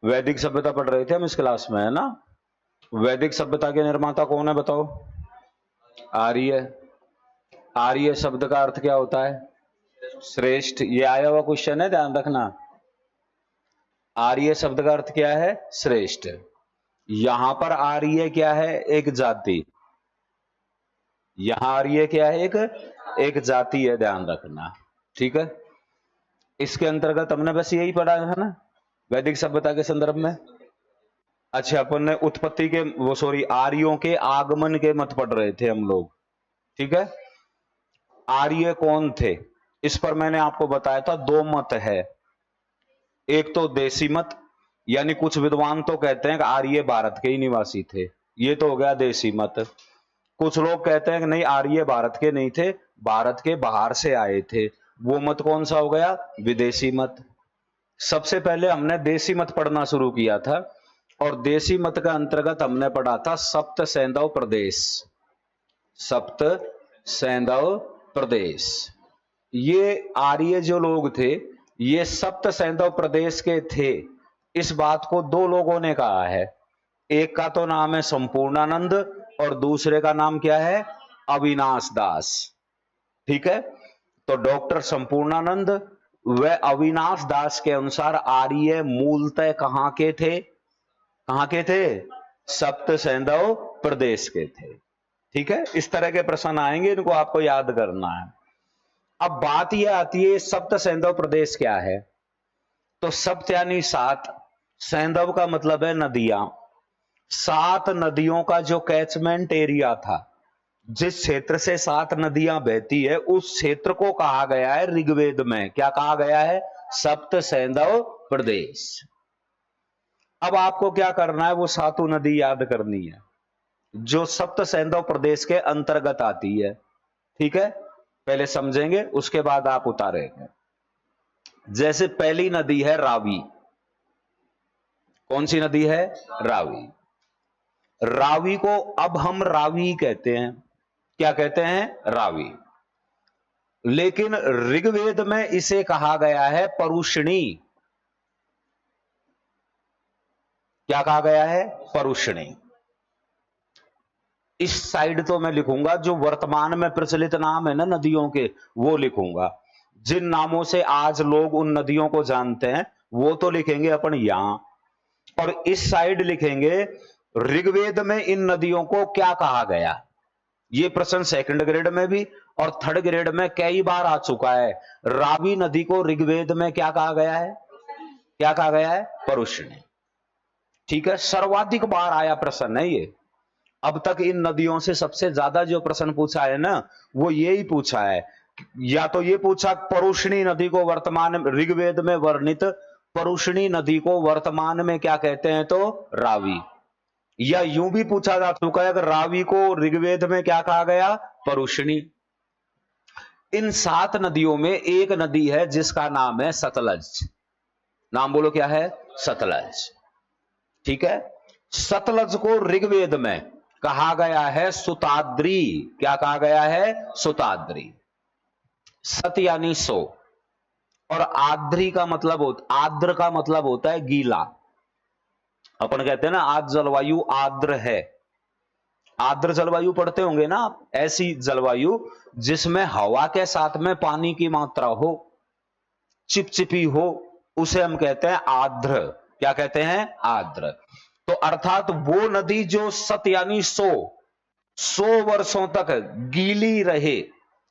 वैदिक सभ्यता पढ़ रहे थे हम इस क्लास में, है ना। वैदिक सभ्यता के निर्माता कौन है बताओ? आर्य। आर्य शब्द का अर्थ क्या होता है? श्रेष्ठ। ये आया हुआ क्वेश्चन है, ध्यान रखना। आर्य शब्द का अर्थ क्या है? श्रेष्ठ। यहां पर आर्य क्या है? एक जाति। यहां आर्य क्या है? एक जाति है, ध्यान रखना। ठीक है, इसके अंतर्गत हमने बस यही पढ़ा है ना वैदिक सभ्यता के संदर्भ में। अच्छा, अपन ने उत्पत्ति के वो सॉरी आर्यों के आगमन के मत पढ़ रहे थे हम लोग। ठीक है, आर्य कौन थे इस पर मैंने आपको बताया था, दो मत है। एक तो देसी मत, यानी कुछ विद्वान तो कहते हैं कि आर्य भारत के ही निवासी थे, ये तो हो गया देसी मत। कुछ लोग कहते हैं कि नहीं, आर्य भारत के नहीं थे, भारत के बाहर से आए थे। वो मत कौन सा हो गया? विदेशी मत। सबसे पहले हमने देसी मत पढ़ना शुरू किया था, और देसी मत का अंतर्गत हमने पढ़ा था सप्त सैंधव प्रदेश। सप्त सैंधव प्रदेश, ये आर्य जो लोग थे ये सप्त सैंधव प्रदेश के थे। इस बात को दो लोगों ने कहा है, एक का तो नाम है संपूर्णानंद और दूसरे का नाम क्या है? अविनाश दास। ठीक है, तो डॉक्टर संपूर्णानंद व अविनाश दास के अनुसार आर्य मूलतः कहां के थे? कहां के थे? सप्त सैंधव प्रदेश के थे। ठीक है, इस तरह के प्रश्न आएंगे, इनको आपको याद करना है। अब बात यह आती है सप्त सैंधव प्रदेश क्या है? तो सप्त यानी सात, सैंधव का मतलब है नदियां। सात नदियों का जो कैचमेंट एरिया था, जिस क्षेत्र से सात नदियां बहती है, उस क्षेत्र को कहा गया है ऋग्वेद में, क्या कहा गया है? सप्त सैंधव प्रदेश। अब आपको क्या करना है? वो सातों नदी याद करनी है जो सप्त सैंधव प्रदेश के अंतर्गत आती है। ठीक है, पहले समझेंगे उसके बाद आप उतारेंगे। जैसे पहली नदी है रावी। कौन सी नदी है? रावी। रावी को अब हम रावी कहते हैं। क्या कहते हैं? रावी। लेकिन ऋग्वेद में इसे कहा गया है परुष्णी। क्या कहा गया है? परुष्णी। इस साइड तो मैं लिखूंगा जो वर्तमान में प्रचलित नाम है ना नदियों के, वो लिखूंगा। जिन नामों से आज लोग उन नदियों को जानते हैं वो तो लिखेंगे अपन यहां, और इस साइड लिखेंगे ऋग्वेद में इन नदियों को क्या कहा गया। ये प्रश्न सेकंड ग्रेड में भी और थर्ड ग्रेड में कई बार आ चुका है। रावी नदी को ऋग्वेद में क्या कहा गया है? क्या कहा गया है? परुष्णी। ठीक है, सर्वाधिक बार आया प्रश्न है ये। अब तक इन नदियों से सबसे ज्यादा जो प्रश्न पूछा है ना, वो यही पूछा है। या तो ये पूछा परुष्णी नदी को वर्तमान ऋग्वेद में वर्णित परुष्णी नदी को वर्तमान में क्या कहते हैं? तो रावी। या यूं भी पूछा जा चुका है कि रावी को ऋग्वेद में क्या कहा गया? परुष्णी। इन सात नदियों में एक नदी है जिसका नाम है सतलज। नाम बोलो, क्या है? सतलज। ठीक है, सतलज को ऋग्वेद में कहा गया है सुताद्री। क्या कहा गया है? सुताद्री। सत यानी सो, और आद्री का मतलब आद्र का मतलब होता है गीला। अपन कहते हैं ना आज जलवायु आद्र है। आर्द्र जलवायु पढ़ते होंगे ना आप, ऐसी जलवायु जिसमें हवा के साथ में पानी की मात्रा हो, चिपचिपी हो, उसे हम कहते हैं आर्द्र। क्या कहते हैं? आर्द्र। तो अर्थात वो नदी जो सत यानी 100 वर्षों तक गीली रहे,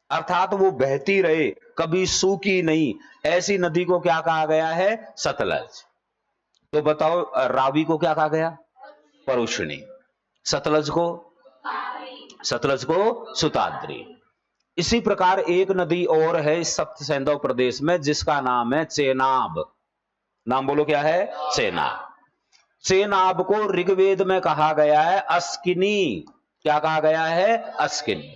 अर्थात वो बहती रहे, कभी सूखी नहीं, ऐसी नदी को क्या कहा गया है? सतलज। तो बताओ रावी को क्या कहा गया? परुष्णी। सतलज को? सतलज को सुताद्री। इसी प्रकार एक नदी और है इस सप्त सैंधव प्रदेश में जिसका नाम है चेनाब। नाम बोलो, क्या है? चेनाब। चेनाब को ऋग्वेद में कहा गया है अस्किनी। क्या कहा गया है? अस्किनी।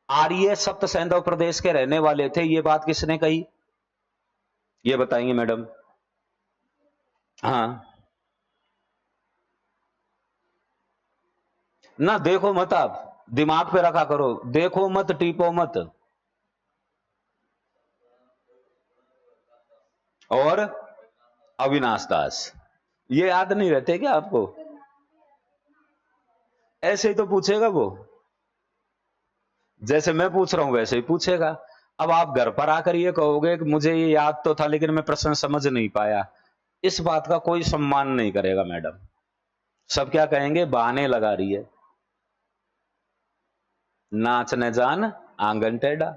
आर्य सप्त सैंधव प्रदेश के रहने वाले थे, ये बात किसने कही? ये बताएंगे मैडम। हाँ ना, देखो मत, आप दिमाग पे रखा करो, देखो मत, टीपो मत। और अविनाश दास। ये याद नहीं रहते क्या आपको? ऐसे ही तो पूछेगा वो, जैसे मैं पूछ रहा हूं वैसे ही पूछेगा। अब आप घर पर आकर ये कहोगे कि मुझे ये याद तो था लेकिन मैं प्रश्न समझ नहीं पाया, इस बात का कोई सम्मान नहीं करेगा मैडम। सब क्या कहेंगे, बहाने लगा रही है, नाच न जान आंगन टेढ़ा,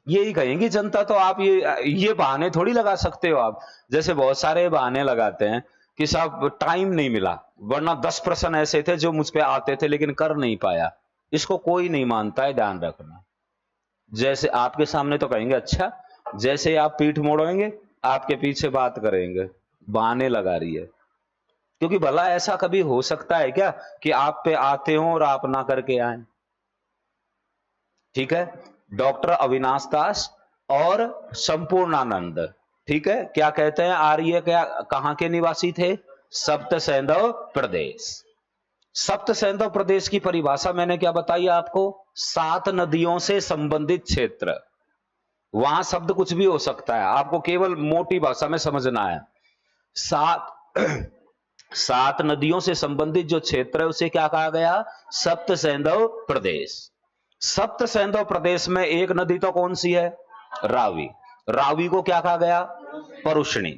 यही कहेंगी जनता। तो आप ये बहाने थोड़ी लगा सकते हो आप। जैसे बहुत सारे बहाने लगाते हैं कि साहब टाइम नहीं मिला, वरना 10 प्रश्न ऐसे थे जो मुझ पे आते थे लेकिन कर नहीं पाया। इसको कोई नहीं मानता है, ध्यान रखना। जैसे आपके सामने तो कहेंगे अच्छा, जैसे आप पीठ मोड़ेंगे आपके पीछे बात करेंगे, बहाने लगा रही है। क्योंकि भला ऐसा कभी हो सकता है क्या कि आप पे आते हो और आप ना करके आए? ठीक है, डॉक्टर अविनाश दास और संपूर्णानंद, ठीक है, क्या कहते हैं, आर्य क्या कहां के निवासी थे? सप्त सैंधव प्रदेश। सप्त सैंधव प्रदेश की परिभाषा मैंने क्या बताई आपको? 7 नदियों से संबंधित क्षेत्र। वहां शब्द कुछ भी हो सकता है, आपको केवल मोटी भाषा में समझना है। 7 नदियों से संबंधित जो क्षेत्र है उसे क्या कहा गया? सप्त सैंधव प्रदेश। सप्त सैंधव प्रदेश में एक नदी तो कौन सी है? रावी। रावी को क्या कहा गया? परुष्णी।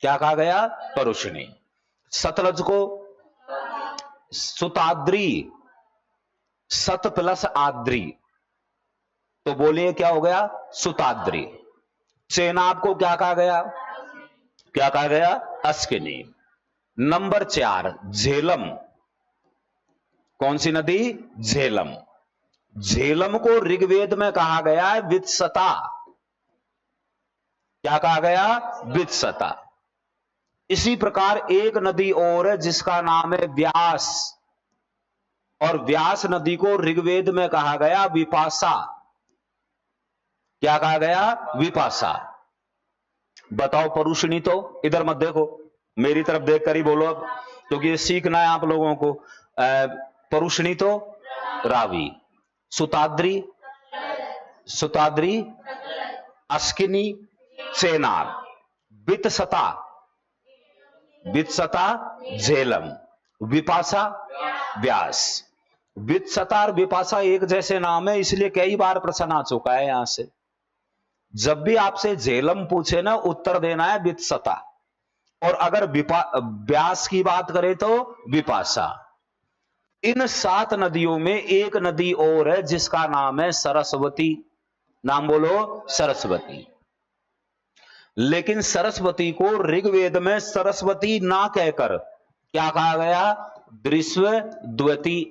क्या कहा गया? परुष्णी। सतलज को सुताद्री। सत प्लस आद्री, तो बोलिए क्या हो गया? सुताद्री। चेनाब को क्या कहा गया? क्या कहा गया? अस्किनी। नंबर 4 झेलम। कौन सी नदी? झेलम। झेलम को ऋग्वेद में कहा गया है वित्सता। क्या कहा गया? वित्सता। इसी प्रकार एक नदी और है जिसका नाम है व्यास, और व्यास नदी को ऋग्वेद में कहा गया विपाशा। क्या कहा गया? विपाशा। बताओ परुषणी, तो इधर मत देखो, मेरी तरफ देखकर ही बोलो अब, क्योंकि ये सीखना है आप लोगों को। परुषणी तो रावी, सुताद्री, सुताद्री, अस्किनी, चेनाब, वित्सता, वित्सता झेलम, विपाशा व्यास। वित्सता और विपाशा एक जैसे नाम है, इसलिए कई बार प्रश्न आ चुका है यहां से। जब भी आपसे झेलम पूछे ना, उत्तर देना है वित्सता, और अगर व्यास की बात करें तो विपाशा। इन 7 नदियों में एक नदी और है जिसका नाम है सरस्वती। नाम बोलो, सरस्वती। लेकिन सरस्वती को ऋग्वेद में सरस्वती ना कहकर क्या कहा गया? दृश्वद्वती।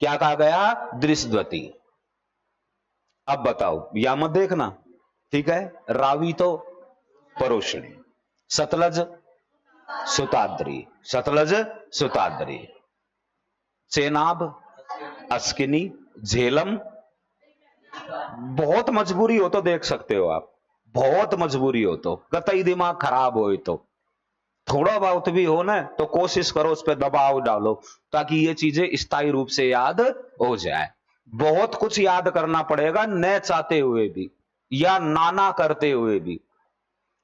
क्या कहा गया? दृश्यद्वती। अब बताओ, या मत देखना, ठीक है। रावी तो परुषणी, सतलज सुताद्री, सतलज सुताद्री, चेनाब अस्किनी, झेलम। बहुत मजबूरी हो तो देख सकते हो आप, बहुत मजबूरी हो तो, कतई दिमाग खराब हो तो, थोड़ा बहुत भी हो ना तो कोशिश करो उस पर दबाव डालो ताकि ये चीजें स्थायी रूप से याद हो जाए। बहुत कुछ याद करना पड़ेगा, न चाहते हुए भी या नाना करते हुए भी।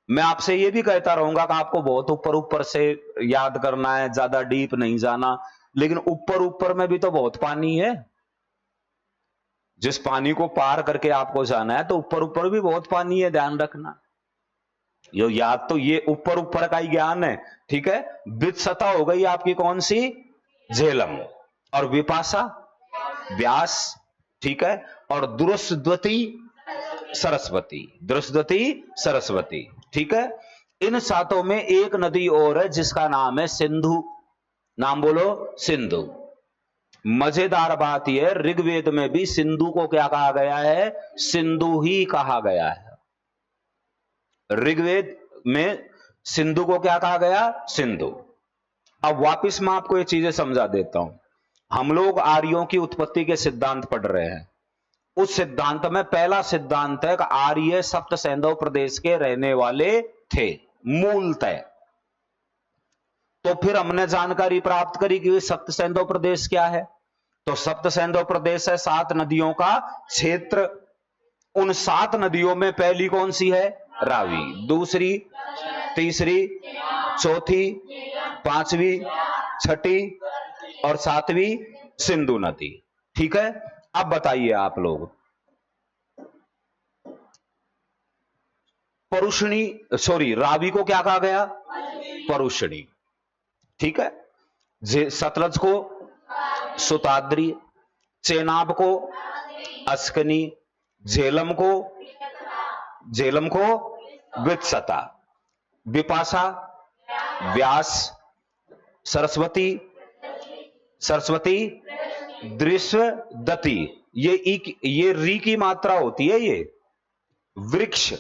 मैं आपसे ये भी कहता रहूंगा कि आपको बहुत ऊपर ऊपर से याद करना है, ज्यादा डीप नहीं जाना, लेकिन ऊपर ऊपर में भी तो बहुत पानी है। जिस पानी को पार करके आपको जाना है तो ऊपर ऊपर भी बहुत पानी है, ध्यान रखना। यो याद तो ये ऊपर ऊपर का ही ज्ञान है, ठीक है। वित्सता हो गई आपकी कौन सी? झेलम। और विपाशा व्यास, ठीक है। और दुरस्वती सरस्वती, दुरस्वती सरस्वती, ठीक है। इन 7 में एक नदी और है जिसका नाम है सिंधु। नाम बोलो, सिंधु। मजेदार बात यह, ऋग्वेद में भी सिंधु को क्या कहा गया है? सिंधु ही कहा गया है। ऋग्वेद में सिंधु को क्या कहा गया? सिंधु। अब वापिस मैं आपको ये चीजें समझा देता हूं। हम लोग आर्यों की उत्पत्ति के सिद्धांत पढ़ रहे हैं। उस सिद्धांत में पहला सिद्धांत है कि आर्य सप्त सैंधव प्रदेश के रहने वाले थे मूलतः। तो फिर हमने जानकारी प्राप्त करी कि सप्त सैंधव प्रदेश क्या है। तो सप्त सैंधव प्रदेश है 7 नदियों का क्षेत्र। उन 7 नदियों में पहली कौन सी है? रावी, दूसरी, तीसरी, चौथी, पांचवी, छठी और सातवीं सिंधु नदी। ठीक है, अब बताइए आप लोग, परुष्णी, सॉरी, रावी को क्या कहा गया? परुष्णी। ठीक है, सतलज को सुताद्री, चेनाब को अस्कनी, झेलम को वित्सता, विपाशा व्यास, सरस्वती दृश्यदती, ये री की मात्रा होती है। ये वृक्ष,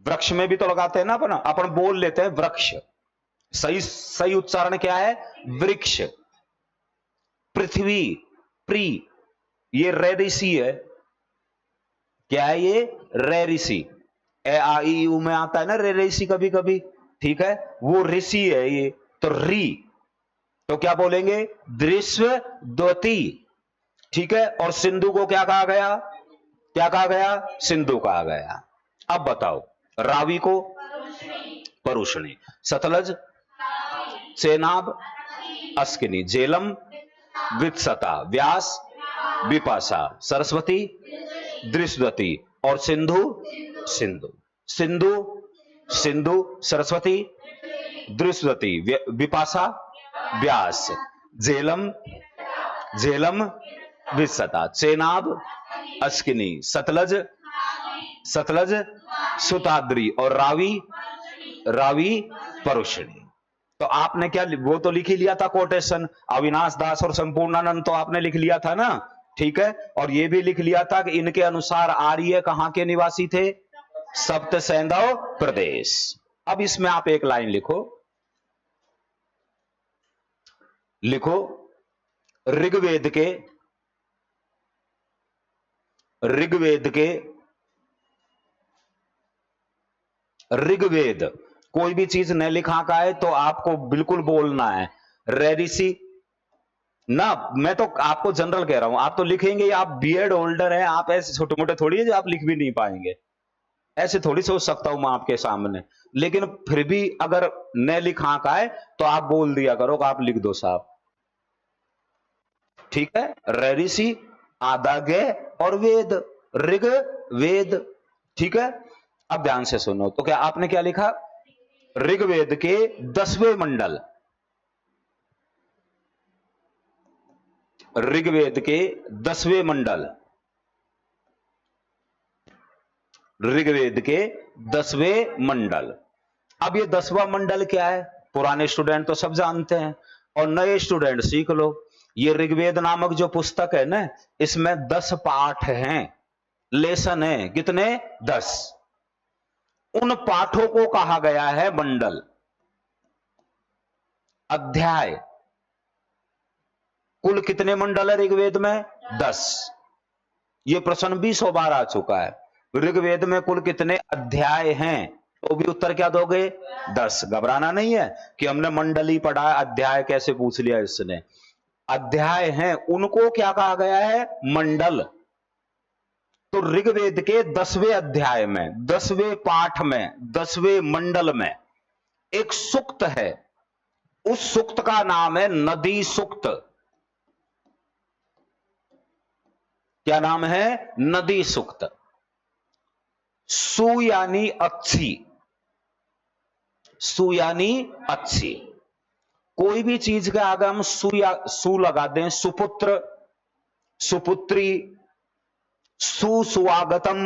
वृक्ष में भी तो लगाते हैं ना अपन बोल लेते हैं वृक्ष, सही उच्चारण क्या है? वृक्ष। पृथ्वी, प्री, ये रे ऋषि है। क्या है ये? रे ऋषि। ए आ ई यू में आता है ना रे ऋषि कभी कभी। ठीक है, वो ऋषि है ये। तो री, तो क्या बोलेंगे? दृश्यद्वती। ठीक है, और सिंधु को क्या कहा गया? क्या कहा गया? सिंधु कहा गया। अब बताओ, रावी को परुष्णी, सतलज, चेनाब, अस्किनी, झेलम, वित्सता, व्यास, विपाशा, सरस्वती, दृश्यवती और सिंधु, सरस्वती, दृश्यवती, विपाशा, व्यास, झेलम, वित्सता, चेनाब, अस्किनी, सतलज, सुताद्री और रावी परुष्णी। तो आपने क्या, वो तो लिख ही लिया था कोटेशन, अविनाश दास और संपूर्णानंद तो आपने लिख लिया था ना। ठीक है, और ये भी लिख लिया था कि इनके अनुसार आर्य कहां के निवासी थे? सप्त सैंधव प्रदेश। अब इसमें आप एक लाइन लिखो, ऋग्वेद कोई भी चीज न लिखा का है तो आपको बिल्कुल बोलना है ऋषि ना। मैं तो आपको जनरल कह रहा हूं, आप तो लिखेंगे, आप बीएड होल्डर हैं, आप ऐसे छोटे मोटे थोड़ी है जो आप लिख भी नहीं पाएंगे। ऐसे थोड़ी सोच सकता हूं मैं आपके सामने, लेकिन फिर भी अगर न लिखा का है तो आप बोल दिया करो कि आप लिख दो साहब। ठीक है, ऋषि, आदागे और वेद, ऋग वेद। ठीक है, अब ध्यान से सुनो, तो क्या आपने क्या लिखा? ऋग्वेद के 10वें मंडल, ऋग्वेद के 10वें मंडल, ऋग्वेद के 10वें मंडल। अब ये 10वां मंडल क्या है? पुराने स्टूडेंट तो सब जानते हैं और नए स्टूडेंट सीख लो। ये ऋग्वेद नामक जो पुस्तक है ना, इसमें 10 पाठ हैं, लेसन है। कितने? 10। उन पाठों को कहा गया है मंडल। अध्याय, कुल कितने मंडल है ऋग्वेद में? 10। ये प्रश्न भी 100 बार आ चुका है। ऋग्वेद में कुल कितने अध्याय हैं? तो भी उत्तर क्या दोगे? 10। घबराना नहीं है कि हमने मंडल ही पढ़ा, अध्याय कैसे पूछ लिया इसने। अध्याय हैं, उनको क्या कहा गया है? मंडल। तो ऋग्वेद के 10वें अध्याय में, 10वें पाठ में, 10वें मंडल में एक सूक्त है। उस सूक्त का नाम है नदी सूक्त। क्या नाम है? नदी सूक्त। सु यानी अच्छी, सु यानी अच्छी। कोई भी चीज के आगे हम सु लगा दें, सुपुत्र, सुपुत्री, सुस्वागतम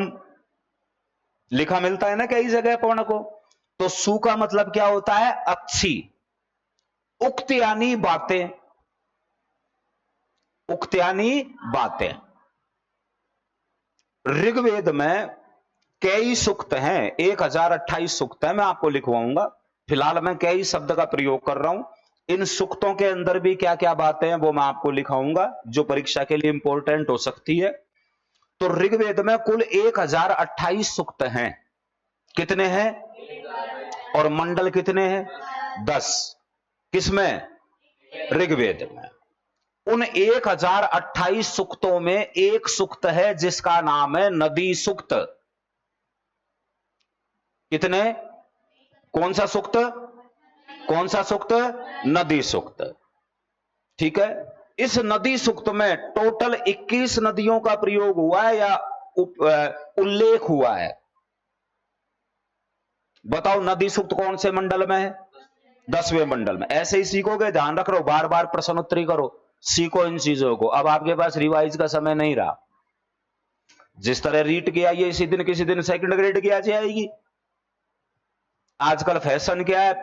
लिखा मिलता है ना कई जगह पढ़ने को। तो सु का मतलब क्या होता है? अच्छी। उक्त यानी बातें, उक्त यानी बातें। ऋग्वेद में कई सूक्त हैं, 1028 सूक्त है। मैं आपको लिखवाऊंगा, फिलहाल मैं कई शब्द का प्रयोग कर रहा हूं। इन सूक्तों के अंदर भी क्या क्या बातें हैं वो मैं आपको लिखाऊंगा, जो परीक्षा के लिए इंपॉर्टेंट हो सकती है। तो ऋग्वेद में कुल 1028 सूक्त हैं। कितने हैं? और मंडल कितने हैं? 10। किसमें? ऋग्वेद में। उन 1028 सूक्तों में एक सूक्त है जिसका नाम है नदी सूक्त। कितने? कौन सा सूक्त? कौन सा सूक्त? नदी सूक्त। ठीक है, इस नदी सूक्त में टोटल 21 नदियों का प्रयोग हुआ है या उल्लेख हुआ है? बताओ, नदी सूक्त कौन से मंडल में है? 10वें मंडल में। ऐसे ही सीखोगे, ध्यान रख लो, बार बार प्रश्नोत्तरी करो, सीखो इन चीजों को। अब आपके पास रिवाइज का समय नहीं रहा। जिस तरह रीट किया ये इसी दिन किसी दिन सेकंड ग्रेड की आ जाएगी। आजकल फैशन क्या है,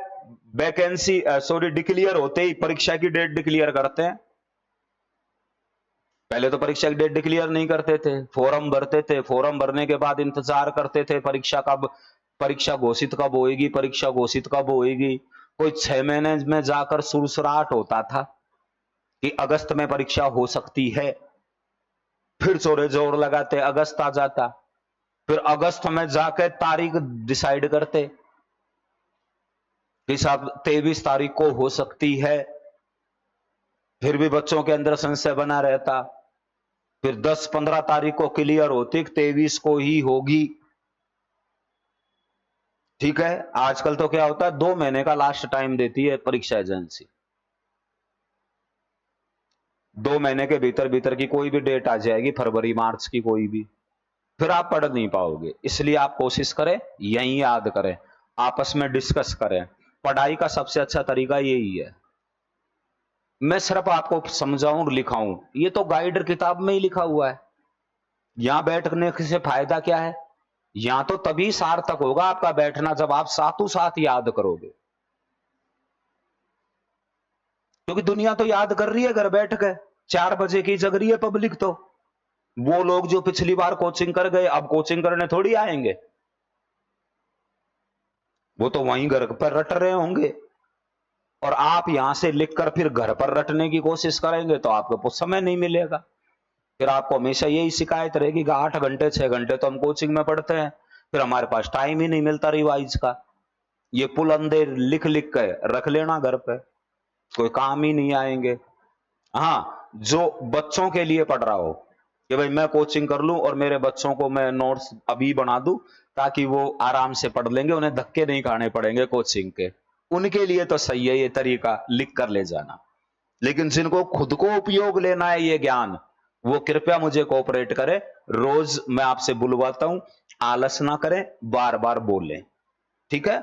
वैकेंसी डिक्लेयर होते ही परीक्षा की डेट डिक्लेयर करते हैं। पहले तो परीक्षा की डेट डिक्लेयर नहीं करते थे, फॉर्म भरते थे, फॉर्म भरने के बाद इंतजार करते थे परीक्षा कब, परीक्षा घोषित कब होएगी, परीक्षा घोषित कब होएगी। कोई 6 महीने में जाकर सुरसुराहट होता था कि अगस्त में परीक्षा हो सकती है, फिर चोरे जोर लगाते अगस्त आ जाता, फिर अगस्त में जाकर तारीख डिसाइड करते कि साहब 23 तारीख को हो सकती है, फिर भी बच्चों के अंदर संशय बना रहता, फिर 10-15 तारीख को क्लियर होती 23 को ही होगी। ठीक है, आजकल तो क्या होता है, 2 महीने का लास्ट टाइम देती है परीक्षा एजेंसी। 2 महीने के भीतर भीतर की कोई भी डेट आ जाएगी, फरवरी मार्च की कोई भी, फिर आप पढ़ नहीं पाओगे। इसलिए आप कोशिश करें, यहीं याद करें, आपस में डिस्कस करें। पढ़ाई का सबसे अच्छा तरीका यही है। मैं सिर्फ आपको समझाऊं और लिखाऊं, ये तो गाइड किताब में ही लिखा हुआ है। यहां बैठने से फायदा क्या है? यहां तो तभी सार्थक होगा आपका बैठना जब आप साथों साथ याद करोगे, क्योंकि दुनिया तो याद कर रही है घर बैठ के, 4 बजे की जग रही है पब्लिक। तो वो लोग जो पिछली बार कोचिंग कर गए अब कोचिंग करने थोड़ी आएंगे, वो तो वहीं घर पर रट रहे होंगे। और आप यहां से लिखकर फिर घर पर रटने की कोशिश करेंगे तो आपको समय नहीं मिलेगा। फिर आपको हमेशा यही शिकायत रहेगी कि 8 घंटे 6 घंटे तो हम कोचिंग में पढ़ते हैं, फिर हमारे पास टाइम ही नहीं मिलता रिवाइज का। ये पुल अंधे लिख लिख के रख लेना घर पे, कोई काम ही नहीं आएंगे। हाँ, जो बच्चों के लिए पढ़ रहा हो कि भाई मैं कोचिंग कर लूं और मेरे बच्चों को मैं नोट्स अभी बना दूं ताकि वो आराम से पढ़ लेंगे, उन्हें धक्के नहीं खाने पड़ेंगे कोचिंग के, उनके लिए तो सही है ये तरीका, लिख कर ले जाना। लेकिन जिनको खुद को उपयोग लेना है ये ज्ञान, वो कृपया मुझे कोऑपरेट करें। रोज मैं आपसे बुलवाता हूं, आलस ना करें, बार बार बोलें। ठीक है,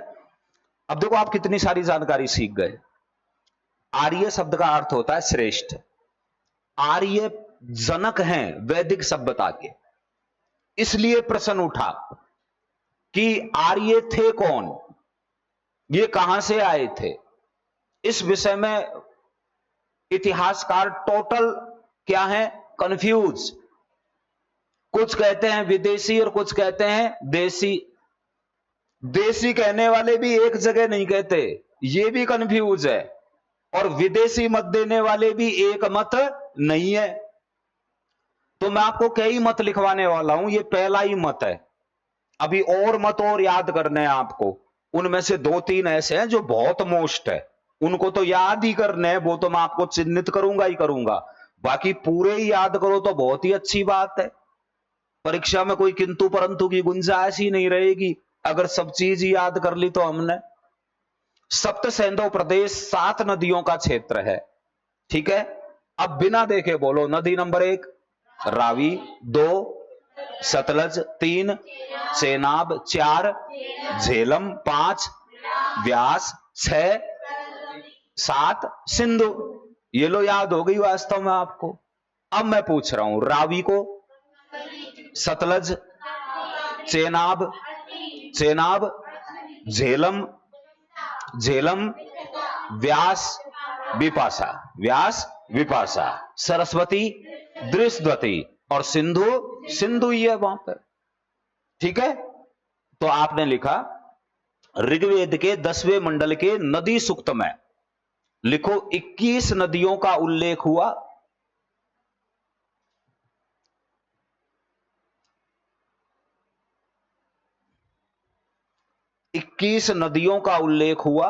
अब देखो आप कितनी सारी जानकारी सीख गए। आर्य शब्द का अर्थ होता है श्रेष्ठ। आर्य जनक हैं वैदिक सभ्यता के। इसलिए प्रश्न उठा कि आर्य थे कौन, ये कहां से आए थे। इस विषय में इतिहासकार टोटल क्या है, कंफ्यूज। कुछ कहते हैं विदेशी और कुछ कहते हैं देशी। देशी कहने वाले भी एक जगह नहीं कहते, ये भी कंफ्यूज है। और विदेशी मत देने वाले भी एक मत नहीं है। तो मैं आपको कई मत लिखवाने वाला हूं, ये पहला ही मत है। अभी और मत और याद करने हैं आपको, उनमें से 2-3 ऐसे हैं जो बहुत मोस्ट है, उनको तो याद ही करने हैं, वो तो मैं आपको चिन्हित करूंगा ही करूंगा। बाकी पूरे ही याद करो तो बहुत ही अच्छी बात है, परीक्षा में कोई किंतु परंतु की गुंजाइश ही नहीं रहेगी अगर सब चीज ही याद कर ली तो हमने। सप्त सिंधु प्रदेश 7 नदियों का क्षेत्र है। ठीक है, अब बिना देखे बोलो, नदी नंबर 1 रावी, 2 सतलज, 3 चेनाब, 4 झेलम, 5 व्यास, 6 7 सिंधु। ये लो याद हो गई वास्तव में आपको। अब मैं पूछ रहा हूं, रावी को, सतलज, चेनाब, चेनाब, झेलम, झेलम, व्यास, विपाशा, व्यास विपाशा, सरस्वती दृष्टवती और सिंधु, सिंधु ही है वहां पर। ठीक है, तो आपने लिखा ऋग्वेद के 10वें मंडल के नदी सूक्त में लिखो 21 नदियों का उल्लेख हुआ। इक्कीस नदियों का उल्लेख हुआ,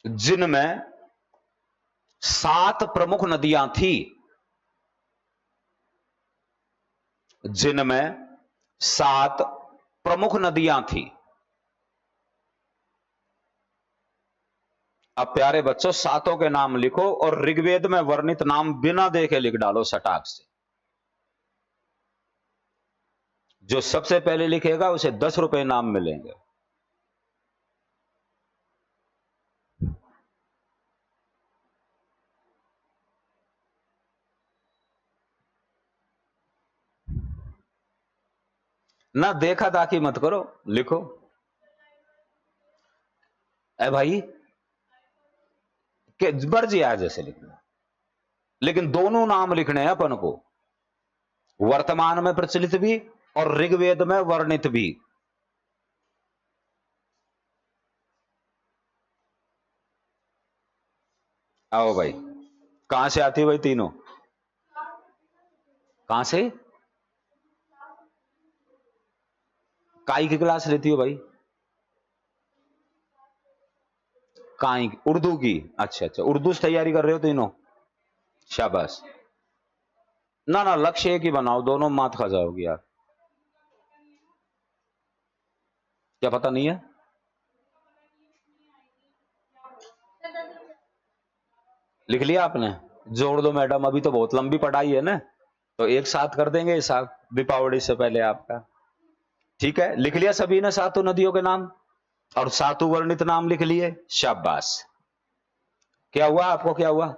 जिनमें 7 प्रमुख नदियां थी। जिनमें 7 प्रमुख नदियां थी। अब प्यारे बच्चों, सातों के नाम लिखो और ऋग्वेद में वर्णित नाम बिना देखे लिख डालो सटाक से। जो सबसे पहले लिखेगा उसे 10 रुपए इनाम मिलेंगे। ना देखा ताकि मत करो, लिखो। ए भाई के मर्जी आ जैसे लिखना, लेकिन दोनों नाम लिखने हैं अपन को, वर्तमान में प्रचलित भी और ऋग्वेद में वर्णित भी। आओ भाई, कहां से आती है भाई तीनों? कहां से? काई की क्लास लेती हो भाई? काई? उर्दू की? अच्छा अच्छा, उर्दू से तैयारी कर रहे हो तीनों, शाबाश। ना ना, लक्ष्य एक ही बनाओ, दोनों मात खा जाओगी यार। क्या पता नहीं है? लिख लिया आपने? जोड़ दो मैडम, अभी तो बहुत लंबी पढ़ाई है ना, तो एक साथ कर देंगे हिसाब दीपावली से पहले आपका। ठीक है, लिख लिया सभी ने सातों नदियों के नाम और सातों वर्णित नाम लिख लिए, शाबाश। क्या हुआ आपको, क्या हुआ?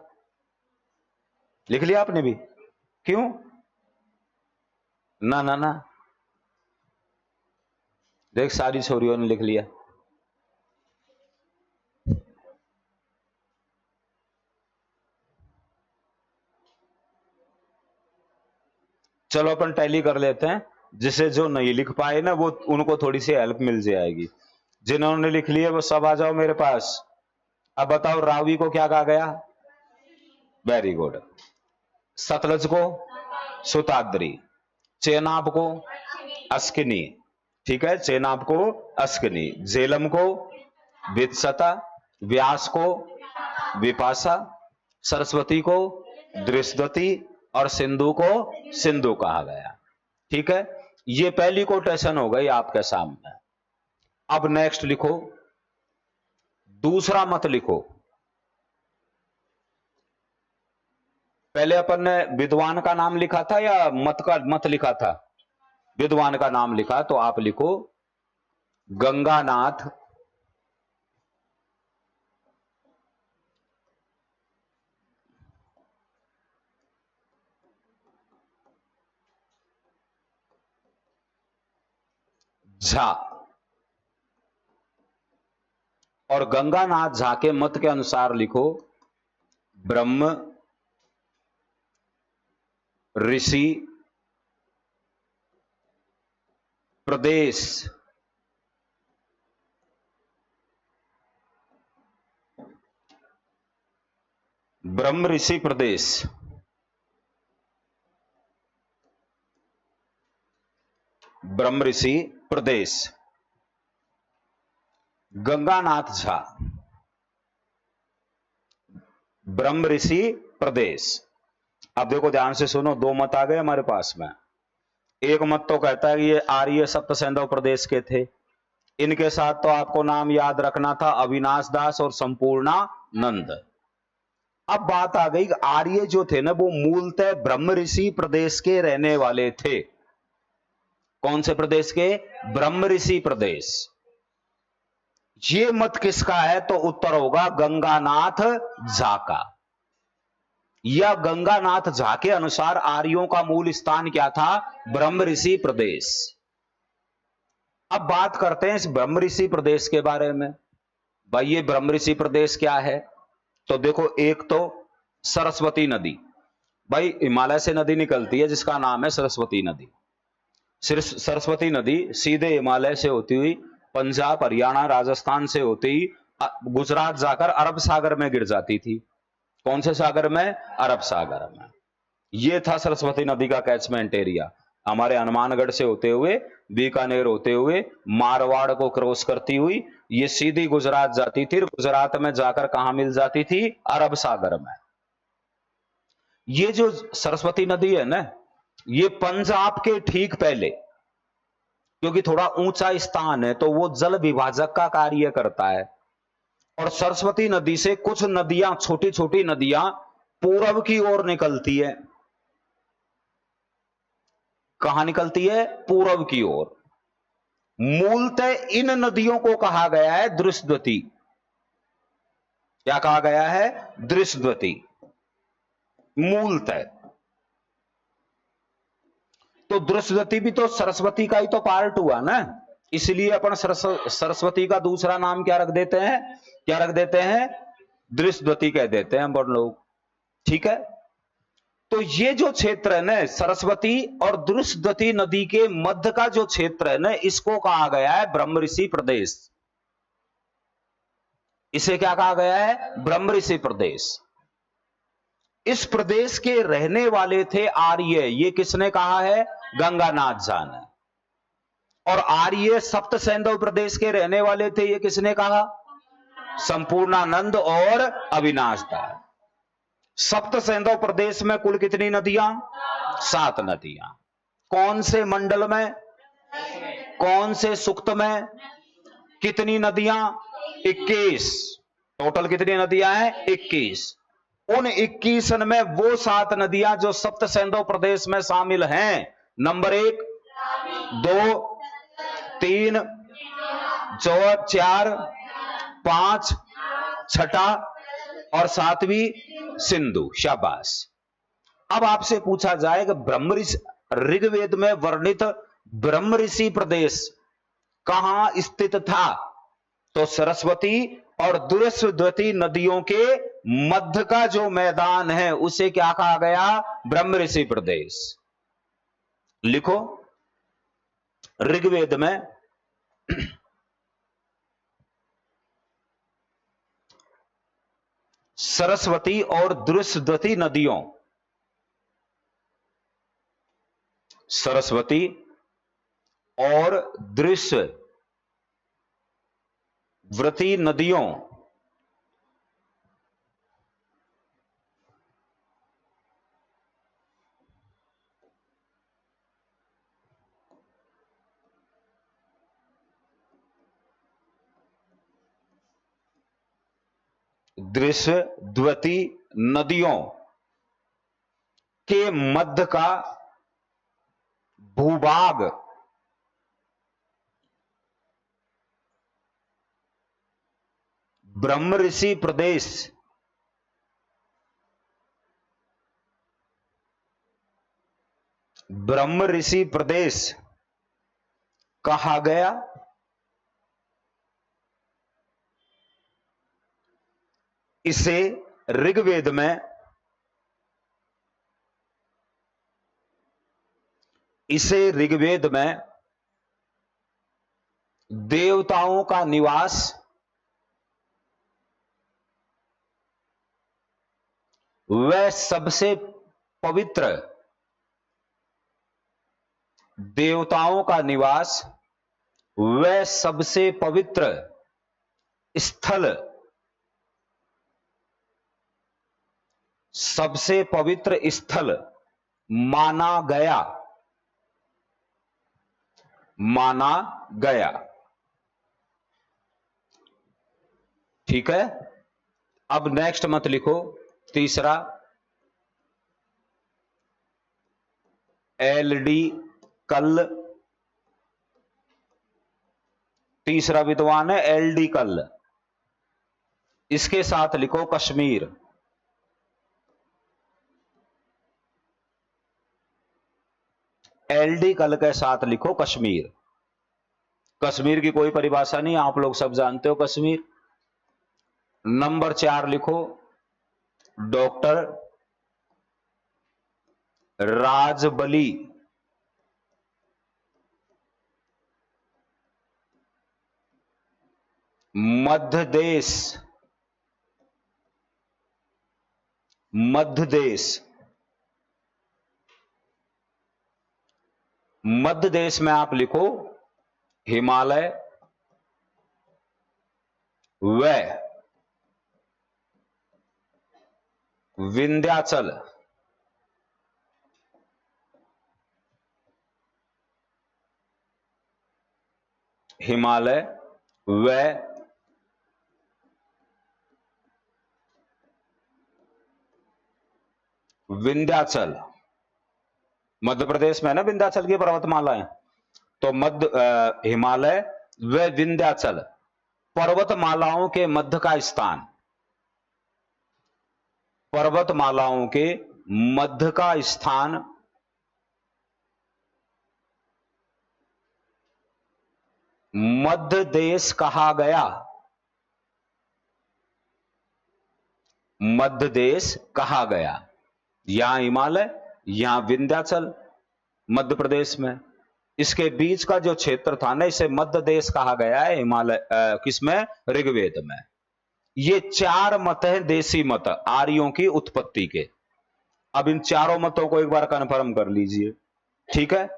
लिख लिया आपने भी? क्यों? ना ना ना, देख सारी छोरियों ने लिख लिया। चलो अपन टैली कर लेते हैं, जिसे जो नहीं लिख पाए ना वो उनको थोड़ी सी हेल्प मिल जाएगी। जिन्होंने लिख लिए वो सब आ जाओ मेरे पास। अब बताओ रावी को क्या कहा गया? Very good. सतलज को सुताद्री, चेनाब को अस्किनी, ठीक है, चेनाब को अस्किनी, झेलम को वित्सता, व्यास को विपाशा, सरस्वती को दृष्टवती और सिंधु को सिंधु कहा गया। ठीक है, ये पहली कोटेशन हो गई आपके सामने। अब नेक्स्ट लिखो, दूसरा मत लिखो। पहले अपन ने विद्वान का नाम लिखा था या मत लिखा था? विद्वान का नाम लिखा, तो आप लिखो गंगानाथ झा। और गंगानाथ झा के मत के अनुसार लिखो ब्रह्म ऋषि प्रदेश। ब्रह्म ऋषि प्रदेश, ब्रह्म ऋषि प्रदेश, गंगानाथ झा, ब्रह्म ऋषि प्रदेश। अब देखो ध्यान से सुनो, दो मत आ गए हमारे पास में। एक मत तो कहता है कि ये आर्य सप्त सैंधव प्रदेश के थे, इनके साथ तो आपको नाम याद रखना था अविनाश दास और संपूर्णानंद। अब बात आ गई, आर्य जो थे ना वो मूलतः ब्रह्म ऋषि प्रदेश के रहने वाले थे। कौन से प्रदेश के? ब्रह्म ऋषि प्रदेश। ये मत किसका है? तो उत्तर होगा गंगानाथ झा का। या गंगानाथ झा के अनुसार आर्यों का मूल स्थान क्या था? ब्रह्म ऋषि प्रदेश। अब बात करते हैं इस ब्रह्म ऋषि प्रदेश के बारे में। भाई ये ब्रह्म ऋषि प्रदेश क्या है? तो देखो, एक तो सरस्वती नदी, भाई हिमालय से नदी निकलती है जिसका नाम है सरस्वती नदी। सरस्वती नदी सीधे हिमालय से होती हुई पंजाब हरियाणा राजस्थान से होती ही गुजरात जाकर अरब सागर में गिर जाती थी। कौन से सागर में? अरब सागर में। ये था सरस्वती नदी का कैचमेंट एरिया। हमारे हनुमानगढ़ से होते हुए बीकानेर होते हुए मारवाड़ को क्रॉस करती हुई ये सीधी गुजरात जाती थी, गुजरात में जाकर कहां मिल जाती थी? अरब सागर में। ये जो सरस्वती नदी है ना, ये पंजाब के ठीक पहले, क्योंकि थोड़ा ऊंचा स्थान है तो वो जल विभाजक का कार्य करता है। और सरस्वती नदी से कुछ नदियां, छोटी छोटी नदियां पूरब की ओर निकलती है। कहां निकलती है? पूरब की ओर। मूलतः इन नदियों को कहा गया है दृश्यवती। क्या कहा गया है? दृश्यवती मूलतः। तो दृश्यवती भी तो सरस्वती का ही तो पार्ट हुआ ना, इसलिए अपन सरस्वती का दूसरा नाम क्या रख देते हैं? क्या रख देते हैं? दृश्यवती कह देते हैं अपन लोग। ठीक है। तो ये जो क्षेत्र है ना, सरस्वती और दृश्यवती नदी के मध्य का जो क्षेत्र है ना, इसको कहा गया है ब्रह्म ऋषि प्रदेश। इसे क्या कहा गया है? ब्रह्म ऋषि प्रदेश। इस प्रदेश के रहने वाले थे आर्य। ये किसने कहा है? गंगानाथ झा ने। और आर्य सप्त सैंधव प्रदेश के रहने वाले थे, ये किसने कहा? संपूर्णानंद और अविनाश दास। सप्त सैंधव प्रदेश में कुल कितनी नदियां? 7 नदियां। कौन से मंडल में? कौन से सुक्त में? कितनी नदियां? 21। टोटल कितनी नदियां हैं? 21। उन 21 में वो 7 नदियां जो सप्त सैंधव प्रदेश में शामिल हैं, नंबर 1, 2, 3, 4, 5, छठा और 7वीं सिंधु। शाबाश। अब आपसे पूछा जाए कि ब्रह्म ऋषि, ऋग्वेद में वर्णित ब्रह्म ऋषि प्रदेश कहां स्थित था? तो सरस्वती और दृश्यवती नदियों के मध्य का जो मैदान है उसे क्या कहा गया? ब्रह्म ऋषि प्रदेश। लिखो ऋग्वेद में सरस्वती और दृश्यवती नदियों, सरस्वती और दृश्यवती नदियों दृश्यवती नदियों के मध्य का भूभाग ब्रह्म ऋषि प्रदेश ब्रह्म ऋषि प्रदेश कहा गया। इसे ऋग्वेद में देवताओं का निवास वह सबसे पवित्र, देवताओं का निवास वह सबसे पवित्र स्थल, सबसे पवित्र स्थल माना गया। माना गया। ठीक है। अब नेक्स्ट मत लिखो, तीसरा एलडी कल। तीसरा विद्वान है एलडी कल। इसके साथ लिखो कश्मीर। एलडी कल के साथ लिखो कश्मीर। कश्मीर की कोई परिभाषा नहीं, आप लोग सब जानते हो कश्मीर। नंबर 4 लिखो डॉक्टर राजबली। मध्य देश, मध्य देश, मध्य देश में आप लिखो हिमालय व विंध्याचल। हिमालय व विंध्याचल, मध्य प्रदेश में है ना विंध्याचल की पर्वतमालाएं, तो हिमालय व विंध्याचल पर्वतमालाओं के मध्य का स्थान, पर्वतमालाओं के मध्य का स्थान मध्य देश कहा गया, मध्य देश कहा गया। यहां हिमालय, यहां विंध्याचल मध्य प्रदेश में, इसके बीच का जो क्षेत्र था ना, इसे मध्य देश कहा गया है हिमालय, किसमें, ऋग्वेद में। ये 4 मत हैं देसी मत आर्यों की उत्पत्ति के। अब इन चारों मतों को एक बार कंफर्म कर लीजिए, ठीक है।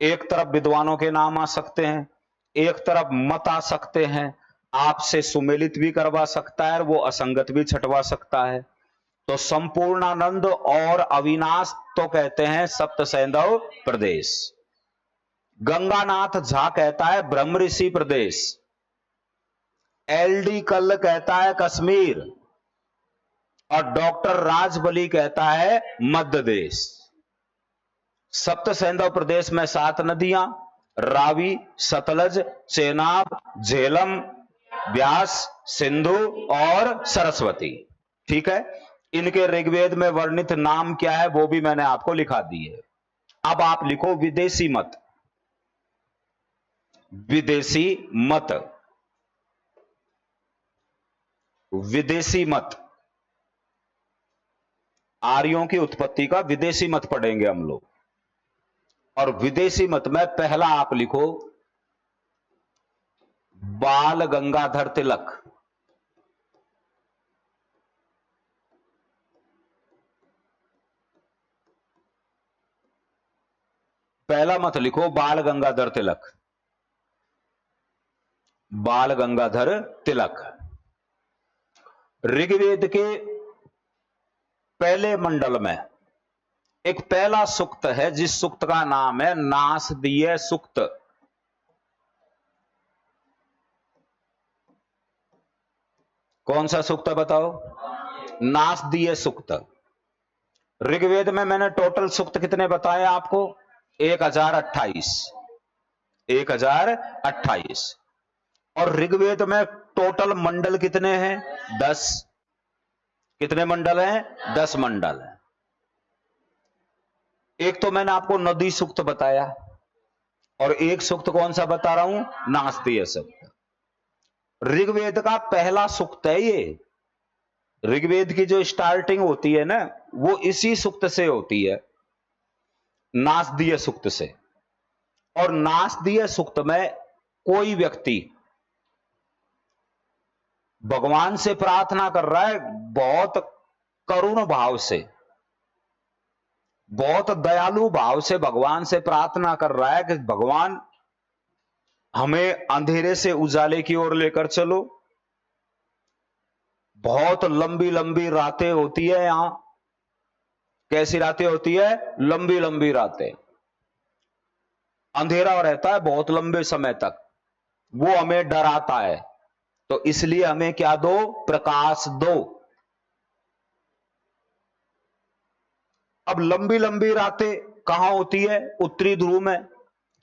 एक तरफ विद्वानों के नाम आ सकते हैं, एक तरफ मत आ सकते हैं, आपसे सुमेलित भी करवा सकता है, वो असंगत भी छटवा सकता है। तो संपूर्णानंद और अविनाश तो कहते हैं सप्त सैंधव प्रदेश, गंगानाथ झा कहता है ब्रह्म ऋषि प्रदेश, LD कल्ल कहता है कश्मीर, और डॉक्टर राजबली कहता है मध्य देश। सप्त सैंधव प्रदेश में 7 नदियां, रावी, सतलज, चेनाब, झेलम, ब्यास, सिंधु और सरस्वती, ठीक है। इनके ऋग्वेद में वर्णित नाम क्या है वो भी मैंने आपको लिखा दिए। अब आप लिखो विदेशी मत, विदेशी मत, विदेशी मत, आर्यों की उत्पत्ति का विदेशी मत पढ़ेंगे हम लोग। और विदेशी मत में पहला आप लिखो बाल गंगाधर तिलक, पहला मत लिखो बाल गंगाधर तिलक, बाल गंगाधर तिलक। ऋग्वेद के पहले मंडल में एक पहला सूक्त है जिस सूक्त का नाम है नासदीय सूक्त। कौन सा सूक्त है बताओ? नासदीय सूक्त। ऋग्वेद में मैंने टोटल सूक्त कितने बताए आपको? 1028, 1028। और ऋग्वेद में टोटल मंडल कितने हैं? 10। कितने मंडल हैं? 10 मंडल हैं। एक तो मैंने आपको नदी सूक्त बताया, और एक सूक्त कौन सा बता रहा हूं? नासदीय सूक्त। ऋग्वेद का पहला सूक्त है ये। ऋग्वेद की जो स्टार्टिंग होती है ना, वो इसी सूक्त से होती है, नासदीय सूक्त से। और नासदीय सूक्त में कोई व्यक्ति भगवान से प्रार्थना कर रहा है, बहुत करुण भाव से, बहुत दयालु भाव से भगवान से प्रार्थना कर रहा है कि भगवान हमें अंधेरे से उजाले की ओर लेकर चलो। बहुत लंबी लंबी रातें होती है यहां। कैसी रातें होती है? लंबी लंबी रातें, अंधेरा रहता है बहुत लंबे समय तक, वो हमें डराता है, तो इसलिए हमें क्या दो? प्रकाश दो। अब लंबी लंबी रातें कहां होती है? उत्तरी ध्रुव में,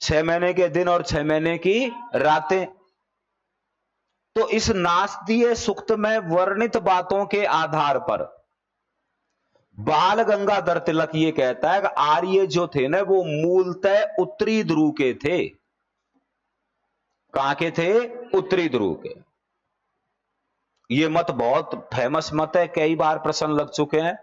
6 महीने के दिन और 6 महीने की रातें। तो इस नासदीय सूक्त में वर्णित बातों के आधार पर बाल गंगाधर तिलक ये कहता है कि आर्य जो थे ना, वो मूलतः उत्तरी ध्रुव के थे। कहां के थे? उत्तरी ध्रुव के। ये मत बहुत फेमस मत है, कई बार प्रश्न लग चुके हैं।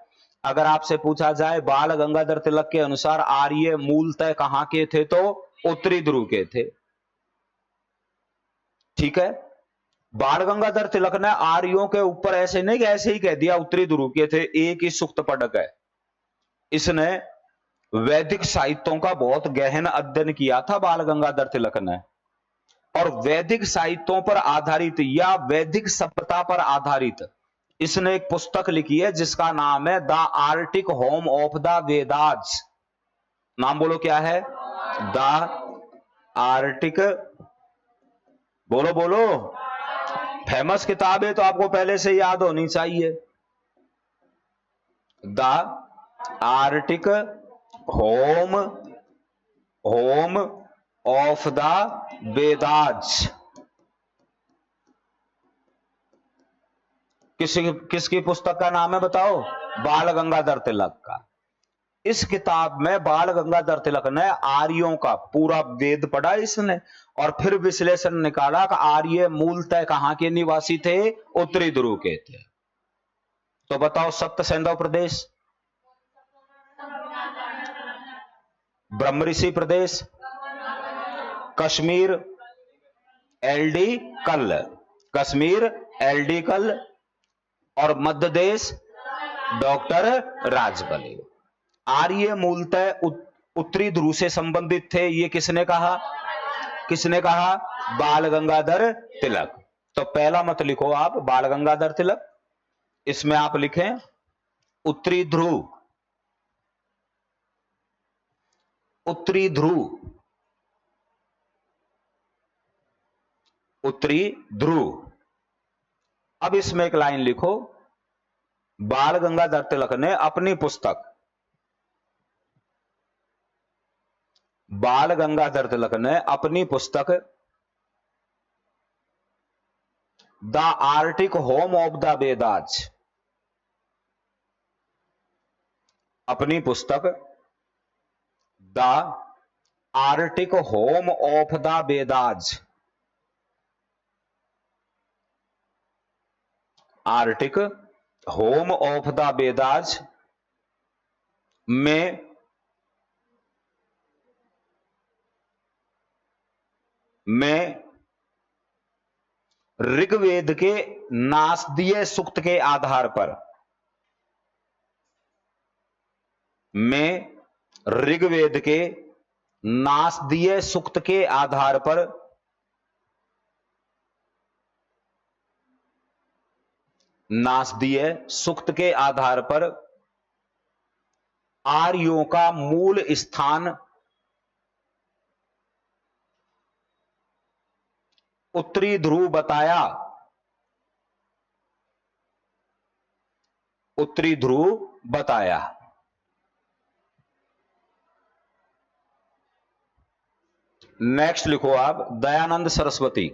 अगर आपसे पूछा जाए बाल गंगाधर तिलक के अनुसार आर्य मूलतः कहां के थे, तो उत्तरी ध्रुव के थे, ठीक है। बाल गंगाधर तिलक ने आर्यों के ऊपर ऐसे नहीं कि ऐसे ही कह दिया उत्तरी ध्रुव के थे, एक ही सूक्त पढ़ है। इसने वैदिक साहित्यों का बहुत गहन अध्ययन किया था बाल गंगाधर तिलक ने, और वैदिक साहित्यों पर आधारित या वैदिक सभ्यता पर आधारित इसने एक पुस्तक लिखी है जिसका नाम है the Arctic home of the Vedas. नाम बोलो क्या है? द आर्टिक बोलो बोलो। फेमस किताब है तो आपको पहले से याद होनी चाहिए। The Arctic home of the Vedas. किसकी पुस्तक का नाम है बताओ? बाल गंगाधर तिलक का। इस किताब में बाल गंगाधर तिलक ने आर्यों का पूरा वेद पढ़ा इसने, और फिर विश्लेषण निकाला कि आर्य मूलतः कहां के निवासी थे? उत्तरी ध्रुव के थे। तो बताओ, सप्त सैंधव प्रदेश, ब्रह्मऋषि प्रदेश, कश्मीर, एलडी कल, कश्मीर एलडी कल, और मध्य देश डॉक्टर राजबली। आर्य मूलतः उत्तरी ध्रुव से संबंधित थे, ये किसने कहा? किसने कहा? बाल गंगाधर तिलक। तो पहला मत लिखो आप बाल गंगाधर तिलक, इसमें आप लिखें उत्तरी ध्रुव, उत्तरी ध्रुव, उत्तरी ध्रुव। अब इसमें एक लाइन लिखो, बाल गंगाधर तिलक ने अपनी पुस्तक, बाल गंगाधर तिलक ने अपनी पुस्तक the Arctic home of the Vedas, अपनी पुस्तक the Arctic home of the Vedas, Arctic home of the Vedas में ऋग्वेद के नासदीय सूक्त के आधार पर, में ऋग्वेद के नासदीय सूक्त के आधार पर नासदीय सूक्त के आधार पर आर्यों का मूल स्थान उत्तरी ध्रुव बताया, उत्तरी ध्रुव बताया। नेक्स्ट लिखो आप दयानंद सरस्वती।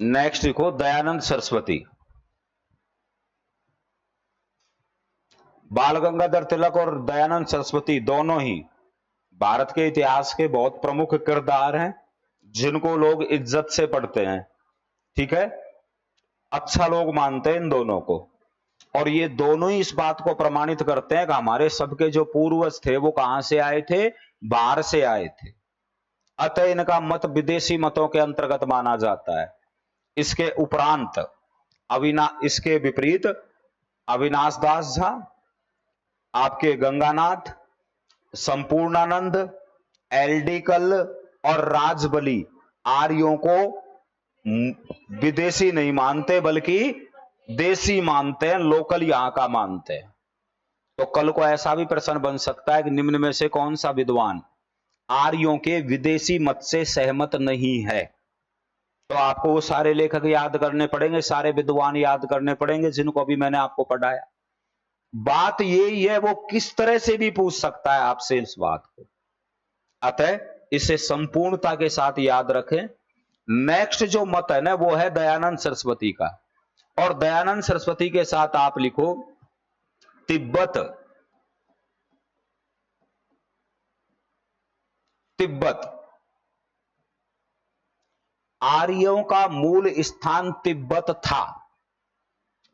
नेक्स्ट लिखो दयानंद सरस्वती। बाल गंगाधर तिलक और दयानंद सरस्वती दोनों ही भारत के इतिहास के बहुत प्रमुख किरदार हैं, जिनको लोग इज्जत से पढ़ते हैं। ठीक है, अच्छा लोग मानते हैं इन दोनों को, और ये दोनों ही इस बात को प्रमाणित करते हैं कि हमारे सबके जो पूर्वज थे वो कहां से आए थे? बाहर से आए थे। अतः इनका मत विदेशी मतों के अंतर्गत माना जाता है। इसके उपरांत इसके विपरीत अविनाश दास झा, आपके गंगानाथ, संपूर्णानंद, एलडी कल और राजबली आर्यों को विदेशी नहीं मानते बल्कि देसी मानते हैं, लोकल यहां का मानते हैं। तो कल को ऐसा भी प्रश्न बन सकता है कि निम्न में से कौन सा विद्वान आर्यों के विदेशी मत से सहमत नहीं है? तो आपको वो सारे लेखक याद करने पड़ेंगे, सारे विद्वान याद करने पड़ेंगे जिनको अभी मैंने आपको पढ़ाया। बात यही है, वो किस तरह से भी पूछ सकता है आपसे इस बात को। अतः इसे संपूर्णता के साथ याद रखें। नेक्स्ट जो मत है ना, वो है दयानंद सरस्वती का, और दयानंद सरस्वती के साथ आप लिखो तिब्बत, तिब्बत। आर्यों का मूल स्थान तिब्बत था।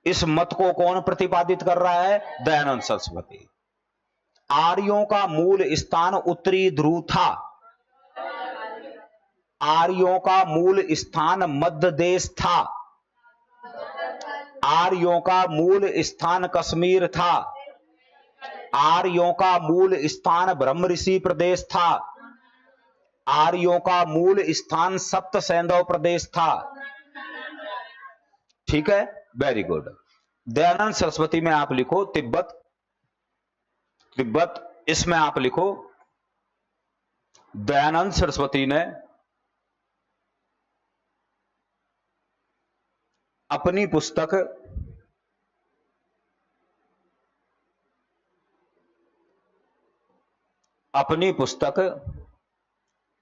इस मत को कौन प्रतिपादित कर रहा है? दयानंद सरस्वती। आर्यों का मूल स्थान उत्तरी ध्रुव था। आर्यों का मूल स्थान मध्य देश था। आर्यों का मूल स्थान कश्मीर था। आर्यों का मूल स्थान ब्रह्मऋषि प्रदेश था। आर्यों का मूल स्थान सप्त सैंधव प्रदेश था। ठीक है, वेरी गुड। दयानंद सरस्वती में आप लिखो तिब्बत, तिब्बत। इसमें आप लिखो दयानंद सरस्वती ने अपनी पुस्तक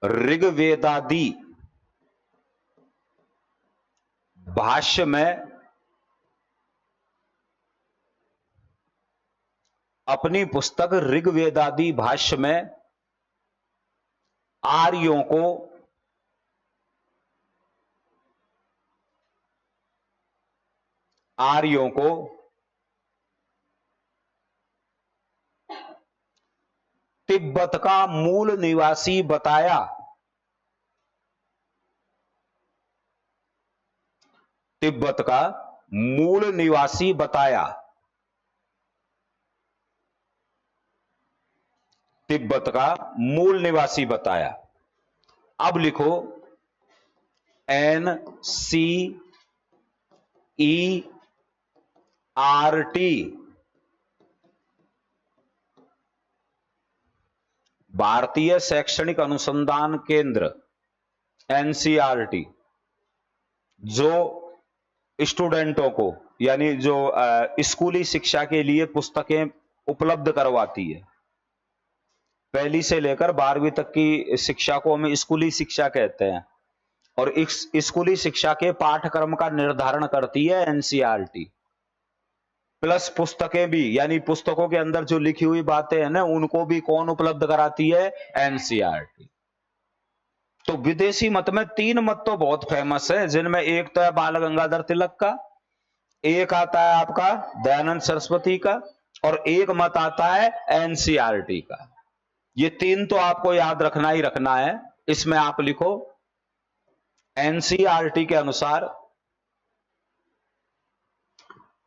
ऋग्वेदादि भाष्य में, अपनी पुस्तक ऋग्वेदादि भाष्य में आर्यों को तिब्बत का मूल निवासी बताया। तिब्बत का मूल निवासी बताया। तिब्बत का मूल निवासी बताया। अब लिखो NCERT, भारतीय शैक्षणिक अनुसंधान केंद्र, NCERT, जो स्टूडेंटों को यानी जो स्कूली शिक्षा के लिए पुस्तकें उपलब्ध करवाती है। पहली से लेकर 12वीं तक की शिक्षा को हम स्कूली शिक्षा कहते हैं, और इस स्कूली शिक्षा के पाठ्यक्रम का निर्धारण करती है NCERT। प्लस पुस्तकें भी, यानी पुस्तकों के अंदर जो लिखी हुई बातें हैं ना, उनको भी कौन उपलब्ध कराती है? NCERT। तो विदेशी मत में 3 मत तो बहुत फेमस है, जिनमें एक तो है बाल गंगाधर तिलक का, एक आता है आपका दयानंद सरस्वती का, और एक मत आता है NCERT का। ये 3 तो आपको याद रखना ही रखना है। इसमें आप लिखो NCERT के अनुसार,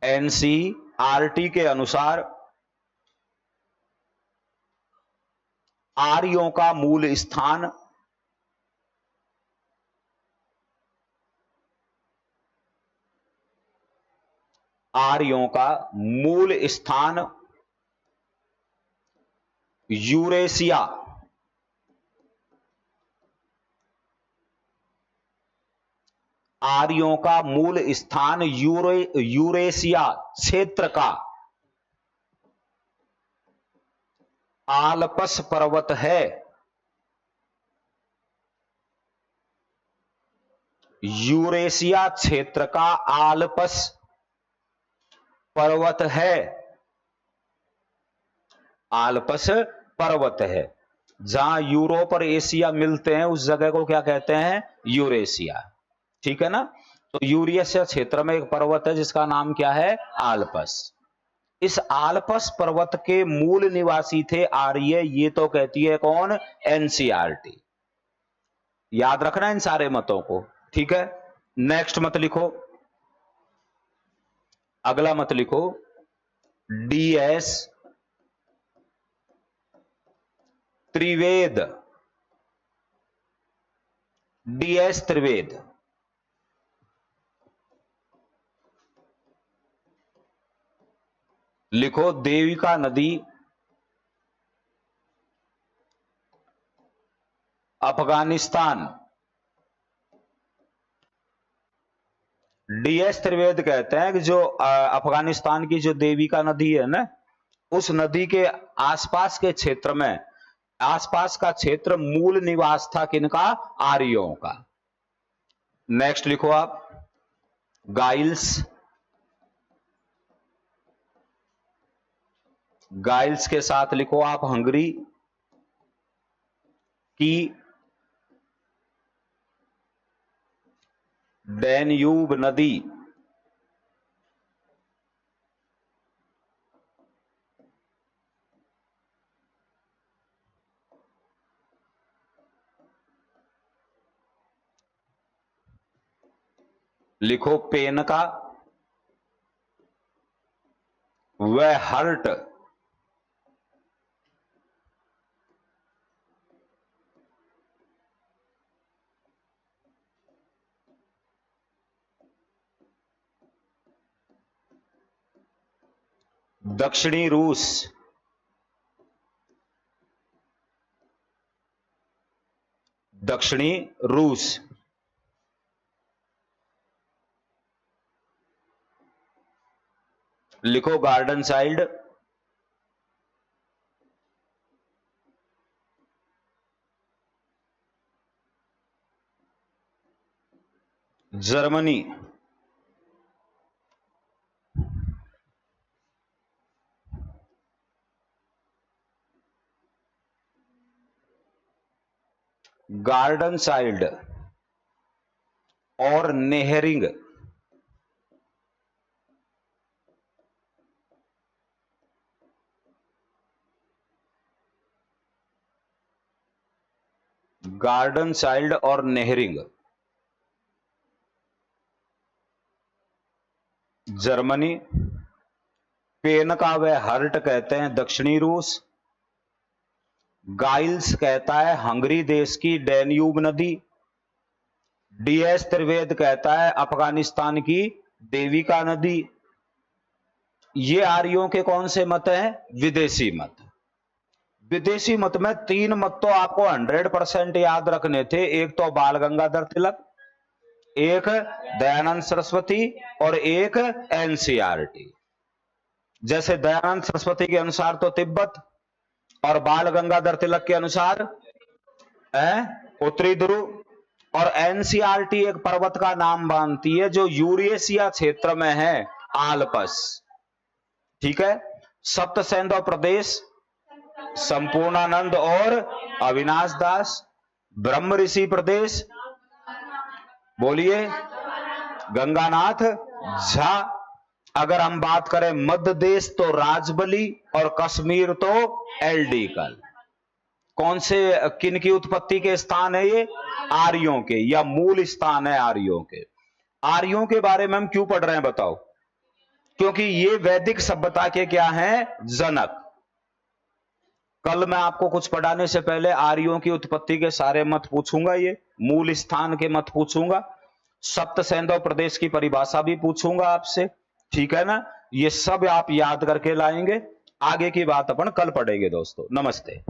NCERT के अनुसार आर्यों का मूल स्थान यूरेशिया, आर्यों का मूल स्थान यूरेशिया क्षेत्र का आल्पस पर्वत है। यूरेशिया क्षेत्र का आल्पस पर्वत है। आल्पस पर्वत है। जहां यूरोप और एशिया मिलते हैं उस जगह को क्या कहते हैं? यूरेशिया। ठीक है ना? तो यूरेशिया क्षेत्र में एक पर्वत है जिसका नाम क्या है? आल्पस। इस आल्पस पर्वत के मूल निवासी थे आर्य, ये तो कहती है कौन? NCERT। याद रखना इन सारे मतों को, ठीक है? नेक्स्ट मत लिखो, अगला मत लिखो DS त्रिवेद। DS त्रिवेद लिखो, देविका नदी अफगानिस्तान। DS त्रिवेद कहते हैं कि जो अफगानिस्तान की जो देविका नदी है ना, उस नदी के आसपास के क्षेत्र में, आसपास का क्षेत्र मूल निवास था किनका? आर्यों का। नेक्स्ट लिखो आप गाइल्स। गाइल्स के साथ लिखो आप हंगरी की डैन्यूब नदी। लिखो पेनका व हर्ट। दक्षिणी रूस, दक्षिणी रूस। लिखो garden side, Germany. Garden side और नेहरिंग, गार्डन साइड और नेहरिंग, जर्मनी। पेन का वह हर्ट कहते हैं दक्षिणी रूस। गाइल्स कहता है हंगरी देश की डैन्यूब नदी। डीएस त्रिवेद कहता है अफगानिस्तान की देविका नदी। ये आर्यों के कौन से मत हैं? विदेशी मत। विदेशी मत में 3 मत तो आपको 100% याद रखने थे। एक तो बाल गंगाधर तिलक, एक दयानंद सरस्वती और एक एनसीईआरटी। जैसे दयानंद सरस्वती के अनुसार तो तिब्बत और बाल गंगाधर तिलक के अनुसार उत्तरी ध्रुव, और एनसीईआरटी एक पर्वत का नाम मानती है जो यूरेशिया क्षेत्र में है, आल्पस। ठीक है। सप्त सैंधव प्रदेश संपूर्णानंद और अविनाश दास। ब्रह्म ऋषि प्रदेश बोलिए गंगानाथ झा। अगर हम बात करें मध्य देश तो राजबली और कश्मीर तो एल्डिकल। कौन से किन की उत्पत्ति के स्थान है ये? आर्यों के, या मूल स्थान है आर्यों के। आर्यों के बारे में हम क्यों पढ़ रहे हैं बताओ? क्योंकि ये वैदिक सभ्यता के क्या हैं? जनक। कल मैं आपको कुछ पढ़ाने से पहले आर्यों की उत्पत्ति के सारे मत पूछूंगा, ये मूल स्थान के मत पूछूंगा, सप्त सैंधव प्रदेश की परिभाषा भी पूछूंगा आपसे। ठीक है ना? ये सब आप याद करके लाएंगे। आगे की बात अपन कल पढ़ेंगे दोस्तों। नमस्ते।